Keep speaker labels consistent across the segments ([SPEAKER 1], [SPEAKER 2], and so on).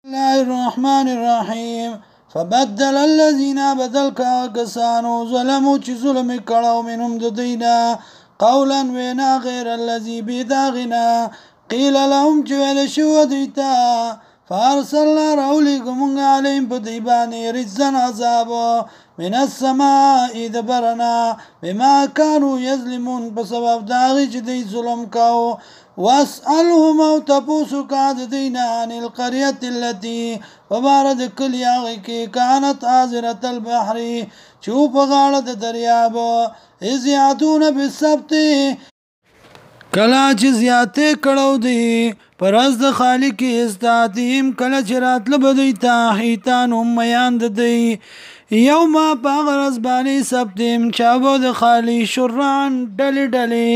[SPEAKER 1] الله الرحمن الرحيم فبدل الذين بدل كسانو ظلموا چی ظلم کړو منهم ددینا قولا وینا غیر الذي بداغنا قيل لهم چی ویل شو دیتا فارسلنا رولکم عليهم بدیبانی رجزا عذاب من السماء دبرنا بما كانوا يظلمون بسبب داغی چی دی ظلم کاو واسألهم او تپوسو کاد دینا عن القرية التي وبارد کلی آغی کی کانت آزرت البحری چوپ غالت دریاب از یعدون بالسبت کلا چی زیاده کڑو دی پر از د خالق استاتیم کلا چی رات لبدیتا حیتان امیاند دی یوما پاغر از بانی سبتیم چابو د خالی شرعن ڈلی ڈلی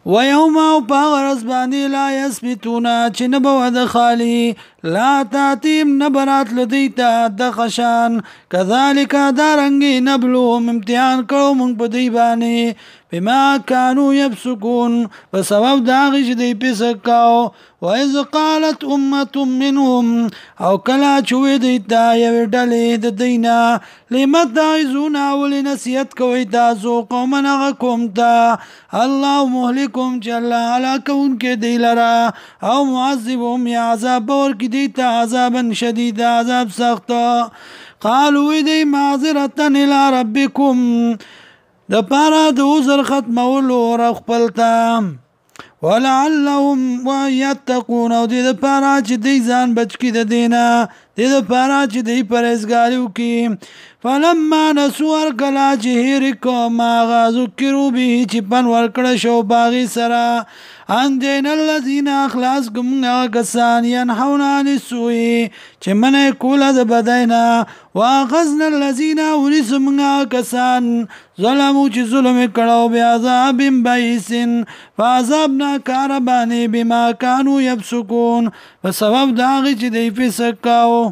[SPEAKER 1] ويوم باغرز باندي لا يثبتون چنبو د خالي لا تاتيم نبرات لديتا دخشان كذلك دارنگي نبلوهم امتحان کرو من بدي باني بما كانوا يفسقون بسبب داغش دي پسکاو وإذ قالت أمة منهم او کلا چوي دیتا یو ډلې د دینا لمت داعزونا ولنسیت کوي تاسو قومنا غکم تا الله مهلكم جل علاکون کې دی لرا او معذبهم یا عذاب ور کې دیتا عذابا شدید عذاب سخت قالوا دی معذرة الى ربكم د پارا د عذر ختمولو رخپلتا ولعلهم ويتقون او دې د پاره چې دی ځان بچ کی د دینا دې د پاره چې دی پرهیزګاری وکي فلما نسوا کلا چې هیر کو ما ذکروا به چې پن ورکړه شو باغی سره انجین الذين اخلاص کوم کسان ينحون عن السوء چې منه کوله د بدینا واخذنا الذين ورثوا کسان ظلموا چې ظلم کړو بیا عذاب بئس فعذابنا کاربانی بما كانوا يفسقون بسبب داغی چې دی فسق کاو